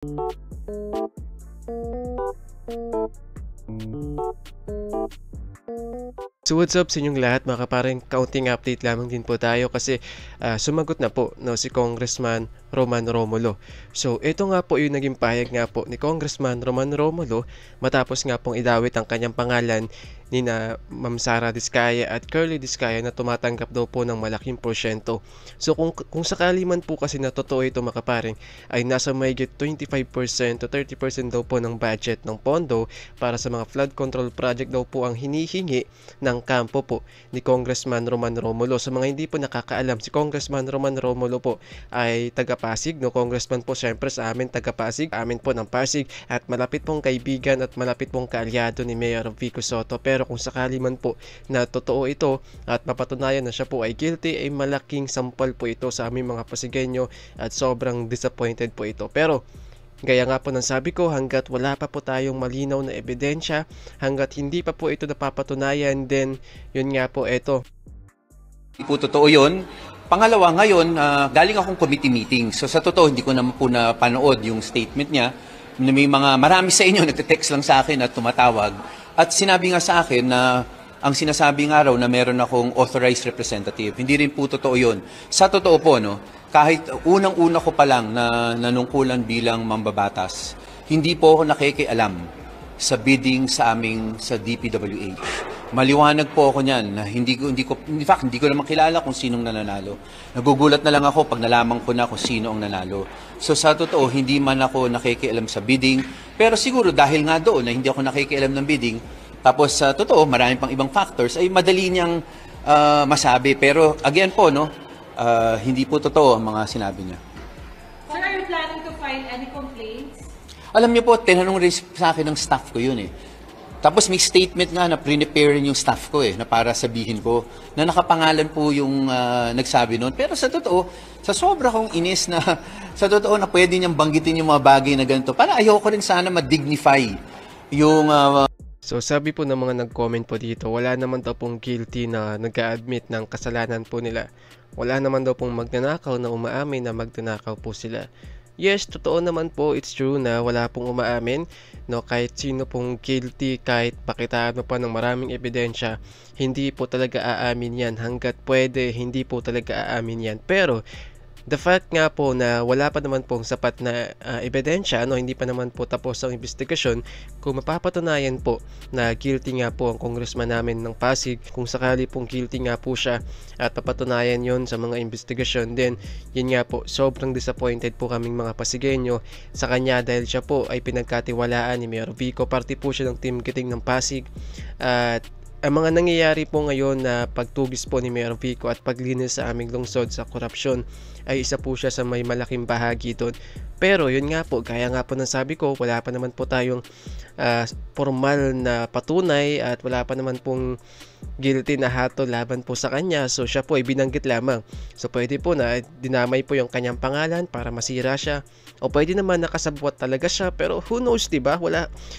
So what's up sa inyong lahat mga kapareng, kaunting update lamang din po tayo kasi sumagot na po si Congressman Roman Romulo. So ito nga po yung naging pahayag nga po ni Congressman Roman Romulo matapos nga pong idawit ang kanyang pangalan ni na Ma'am Sara Diskaya at Curly Diskaya na tumatanggap daw po ng malaking porsyento. So kung sakali man po kasi na totoo ito mga kapareng, ay nasa mahigit 25% to 30% daw po ng budget ng pondo para sa mga flood control project daw po ang hinihingi ng kampo po ni Congressman Roman Romulo. Sa mga hindi po nakakaalam, si Congressman Roman Romulo po ay taga-Pasig, no? Congressman po syempre sa amin taga-Pasig, amin po ng Pasig, at malapit pong kaibigan at malapit pong kaalyado ni Mayor Vico Sotto. Pero kung sakali man po na totoo ito at mapatunayan na siya po ay guilty, ay malaking sampal po ito sa aming mga Pasigenyo at sobrang disappointed po ito. Pero gaya nga po ng sabi ko, hanggat wala pa po tayong malinaw na ebidensya, hanggat hindi pa po ito napapatunayan, then yun nga po ito. Hindi po totoo yun. Pangalawa, ngayon, galing akong committee meeting. So sa totoo, hindi ko naman po napanood yung statement niya. May marami sa inyo nagte-text lang sa akin at tumatawag. At sinabi nga sa akin na ang sinasabi nga raw na meron akong authorized representative. Hindi rin po totoo yun. Sa totoo po, kahit unang-una ko pa lang na nanungkulan bilang mambabatas, hindi po ako nakikialam sa bidding sa DPWH. Maliwanag po ako niyan na hindi ko naman kilala kung sinong nananalo. Nagugulat na lang ako pag nalaman ko na kung sino ang nanalo. So sa totoo, hindi man ako nakikialam sa bidding, pero siguro dahil nga doon na hindi ako nakikialam ng bidding, tapos sa totoo, marami pang ibang factors, ay madali niyang masabi. Pero again po, hindi po totoo ang mga sinabi niya. Sir, are you planning to file any complaints? Alam niyo po, tinanong rin sa akin ng staff ko yun eh. Tapos may statement nga na pre-prepare yung staff ko na para sabihin ko na nakapangalan po yung nagsabi noon. Pero sa totoo, sa sobra kong inis na sa totoo na pwede niyang banggitin yung mga bagay na ganito. Para ayoko rin sana ma-dignify yung... So sabi po ng mga nag-comment po dito, wala naman daw pong guilty na nag-a-admit ng kasalanan po nila. Wala naman daw pong magnanakaw na umaamin na magnanakaw po sila. Yes, totoo naman po, it's true na wala pong umaamin, kahit sino pong guilty, kahit pakitaan mo pa ng maraming ebidensya, hindi po talaga aamin yan. Hanggat pwede, hindi po talaga aamin yan. Pero the fact nga po na wala pa naman pong sapat na ebidensya, hindi pa naman po tapos ang investigasyon, kung mapapatunayan po na guilty nga po ang congressman namin ng Pasig, kung sakali pong guilty nga po siya at papatunayan yon sa mga investigasyon, then yun nga po, sobrang disappointed po kaming mga Pasigenyo sa kanya dahil siya po ay pinagkatiwalaan ni Mayor Vico, parte po siya ng Team Giting ng Pasig. At ang mga nangyayari po ngayon na pagtugis po ni Mayor Vico at paglinis sa aming lungsod sa korupsyon ay isa po siya sa may malaking bahagi doon. Pero yun nga po, gaya nga po ng sabi ko, wala pa naman po tayong formal na patunay at wala pa naman pong guilty na hato laban po sa kanya. So siya po ay binanggit lamang. So pwede po na dinamay po yung kanyang pangalan para masira siya, o pwede naman nakasabwat talaga siya, pero who knows, diba?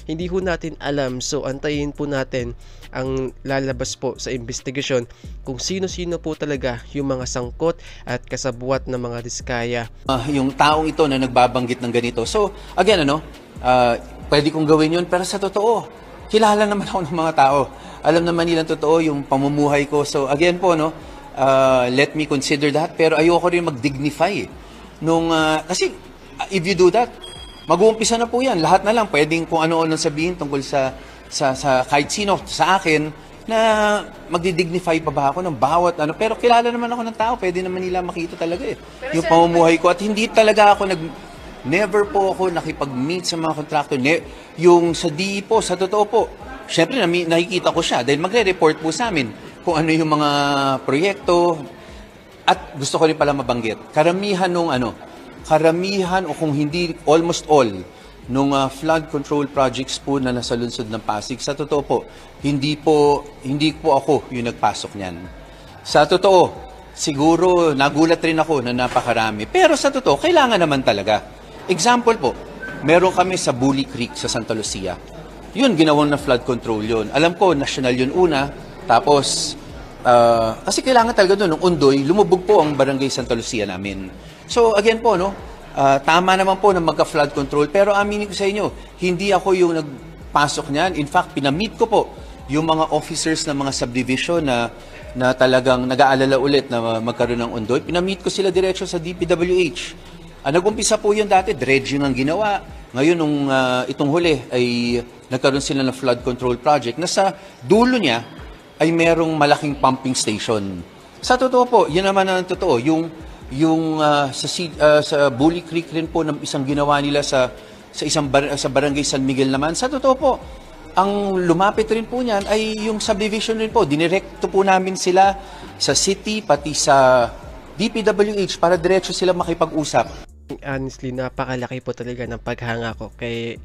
Hindi ho natin alam. So antayin po natin ang lalabas po sa investigasyon kung sino-sino po talaga yung mga sangkot at kasabwat na mga Diskaya. Yung taong ito na nagbabanggit ng ganito. So again, pwede kong gawin yun, pero sa totoo, kilala naman ako ng mga tao. Alam naman nilang totoo yung pamumuhay ko. So again po, let me consider that, pero ayoko rin mag-dignify. Kasi if you do that, mag-uumpisa na po yan. Lahat na lang, pwedeng kung ano-ano sabihin tungkol sa kahit sino sa akin, na magdi-dignify pa ba ako ng bawat ano. Pero kilala naman ako ng tao, pwede naman nila makita talaga yung pamumuhay ko. At hindi talaga ako never po ako nakipag-meet sa mga contractor. Yung sa DE po, sa totoo po, syempre nakikita ko siya dahil magre-report po sa amin kung ano yung mga proyekto. At gusto ko rin pala mabanggit, karamihan o kung hindi almost all nung flood control projects po na nasa lungsod ng Pasig, sa totoo po, hindi po ako yung nagpasok niyan. Sa totoo, siguro nagulat rin ako na napakarami. Pero sa totoo, kailangan naman talaga. Example po, meron kami sa Bully Creek sa Santa Lucia. Yun, ginawang na flood control yun. Alam ko, national yun una, tapos kasi kailangan talaga doon, nung Undoy, lumubog po ang barangay Santa Lucia namin. So again po, Tama naman po na magka-flood control, pero aminin ko sa inyo, hindi ako yung nagpasok niyan. In fact, pinamit ko po yung mga officers ng mga subdivision na talagang nag-aalala ulit na magkaroon ng undoy. Pinamit ko sila diretso sa DPWH. Nag-umpisa po yun dati, dredging ang ginawa. Ngayon, nung itong huli, ay nagkaroon sila ng flood control project na sa dulo niya ay merong malaking pumping station. Sa totoo po, yun naman ang totoo. Sa Bully Creek rin po ng isang ginawa nila sa barangay San Miguel naman. Sa totoo po, ang lumapit rin po niyan ay yung subdivision rin po. Dinirekto po namin sila sa city pati sa DPWH para diretso sila makipag-usap. Honestly, napakalaki po talaga ng paghanga ko kay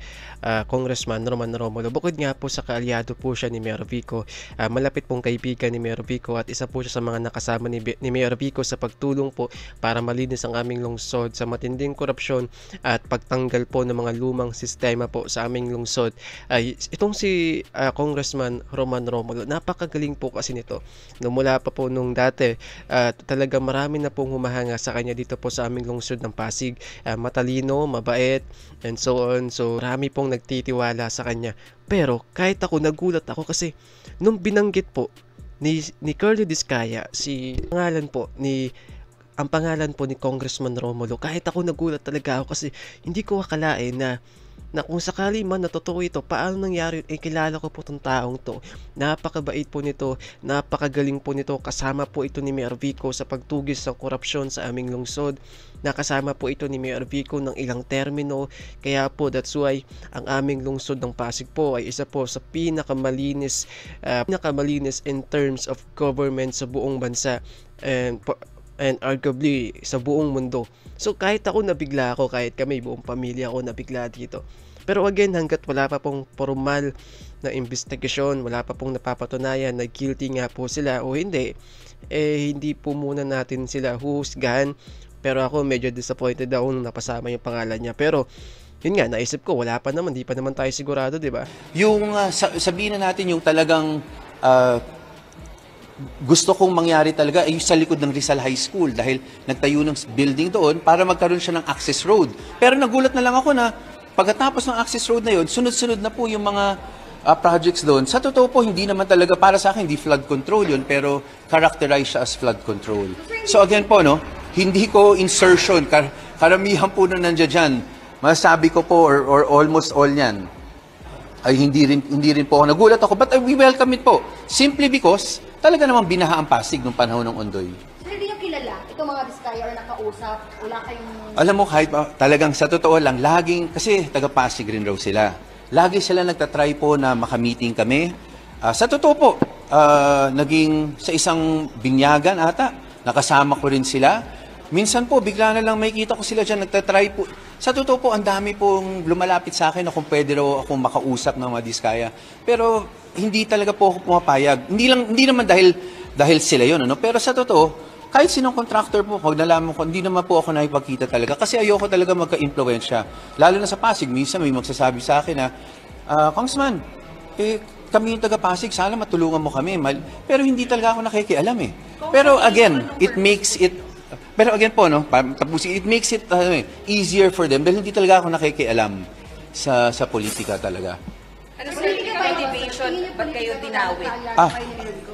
Congressman Roman Romulo. Bukod nga po sa kaalyado po siya ni Mayor Vico, malapit pong kaibigan ni Mayor Vico at isa po siya sa mga nakasama ni Mayor Vico sa pagtulong po para malinis ang aming lungsod sa matinding korupsyon at pagtanggal po ng mga lumang sistema po sa aming lungsod. Itong si Congressman Roman Romulo, napakagaling po kasi nito. Mula pa po nung dati, talaga marami na pong humahanga sa kanya dito po sa aming lungsod ng Pasig. Matalino, mabait, and so on. So, marami pong nagtitiwala sa kanya. Pero, kahit ako, nagulat ako kasi nung binanggit po ni Curly Discaya, ang pangalan po ni Congressman Romulo, kahit ako nagulat talaga ako kasi hindi ko akalain na kung sakali man na totoo ito, paano nangyari? Kilala ko po itong taong to. Napakabait po nito, napakagaling po nito. Kasama po ito ni Mayor Vico sa pagtugis ng korupsyon sa aming lungsod. Nakasama po ito ni Mayor Vico ng ilang termino. Kaya po, that's why ang aming lungsod ng Pasig po ay isa po sa pinakamalinis in terms of government sa buong bansa. And arguably sa buong mundo. So kahit ako nabigla ako, kahit kami buong pamilya ako nabigla dito. Pero again, hanggat wala pa pong formal na investigasyon, wala pa pong napapatunayan na guilty nga po sila o hindi, hindi po muna natin sila huhusgahan. Pero ako medyo disappointed ako nung napasama yung pangalan niya. Pero yun nga, naisip ko, wala pa naman, di pa naman tayo sigurado, di ba? Yung sabihin na natin yung talagang gusto kong mangyari talaga ay sa likod ng Rizal High School dahil nagtayo ng building doon para magkaroon siya ng access road. Pero nagulat na lang ako na pagkatapos ng access road na yun, sunod-sunod na po yung mga projects doon. Sa totoo po, hindi naman talaga para sa akin, hindi flood control yun, pero characterize siya as flood control. So again po, no, hindi ko insertion, karamihan po na nandiyan dyan, masasabi ko po, or almost all yan, ay hindi rin po ako nagulat ako, but we welcome it po. Simply because, talaga namang binaha ang Pasig nung panahon ng Ondoy. So, hindi nyo kilala itong mga Discaya or nakausap? Wala kayong... Alam mo, kahit talagang sa totoo lang, laging, kasi taga-Pasig rin raw sila. Lagi sila nagtatry po na makamiting kami. Sa totoo po, naging sa isang binyagan ata, nakasama ko rin sila. Minsan po, bigla na lang may kita ko sila dyan, nagtatry po. Sa totoo po, ang dami pong lumalapit sa akin na kung pwede raw akong makausap ng mga Discaya. Pero hindi talaga po ako pumapayag. Hindi naman dahil sila yun, ano? Pero sa totoo, kahit sinong contractor po, pag nalaman ko, hindi naman po ako nakipagkita talaga. Kasi ayoko talaga magka-impluensya. Lalo na sa Pasig, minsan may magsasabi sa akin na, Congressman, kami yung taga-Pasig, sana matulungan mo kami. Pero hindi talaga ako nakikialam eh. Pero again, it makes it makes it easier for them dahil hindi talaga ako nakikialam sa politika talaga. Ano sa motivation, ba't kayo dinawit?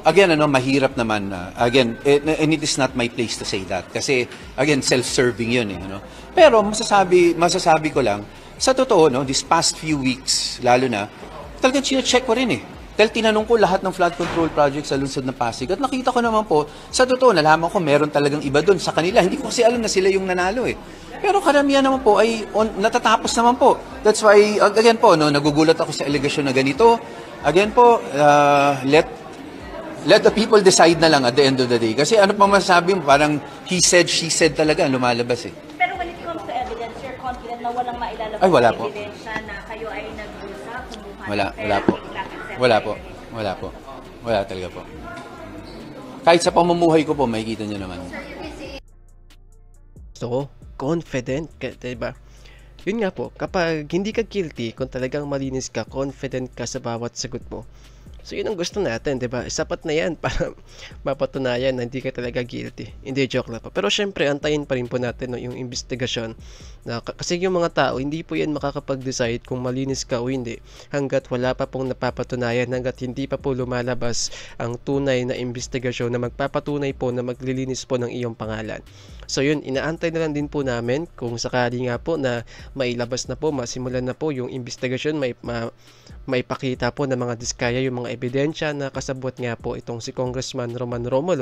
Again, mahirap naman. Again, and it is not my place to say that. Kasi, again, self-serving yun eh. Pero masasabi ko lang, sa totoo, this past few weeks, lalo na, talagang check ko rin eh. Dahil tinanong ko lahat ng flood control project sa lungsod ng Pasig at nakita ko naman po, sa totoo, nalaman ko meron talagang iba doon sa kanila. Hindi ko kasi alam na sila yung nanalo eh. Pero karamihan naman po ay natatapos naman po. That's why, again po, nagugulat ako sa allegation na ganito. Again po, let the people decide na lang at the end of the day. Kasi ano pa masasabi mo, parang he said, she said talaga, lumalabas eh. Pero when it comes to evidence, you're confident na walang mailalabas Ay, wala na po. ebidensya na kayo ay nag-usap, kumuha Wala po. Wala talaga po. Kahit sa pamumuhay ko po, makikita niyo naman. So, confident ka, diba? Yun nga po, kapag hindi ka guilty, kung talagang malinis ka, confident ka sa bawat sagot mo, So yun ang gusto natin, 'di ba? Sapat na 'yan para mapatunayan na hindi ka talaga guilty. Hindi, joke lang po. Pero syempre antayin pa rin po natin no, yung investigasyon na kasi yung mga tao hindi po 'yan makakapag-decide kung malinis ka o hindi hangga't wala pa pong napapatunayan, hangga't hindi pa po lumalabas ang tunay na investigasyon na magpapatunay po na maglilinis po ng iyong pangalan. So yun, inaantay na lang din po namin kung sakali nga po na mailabas na po, masimulan na po yung investigasyon, maipakita po ng mga diskaya yung mga ebidensya na kasabot nga po itong si Congressman Roman Romulo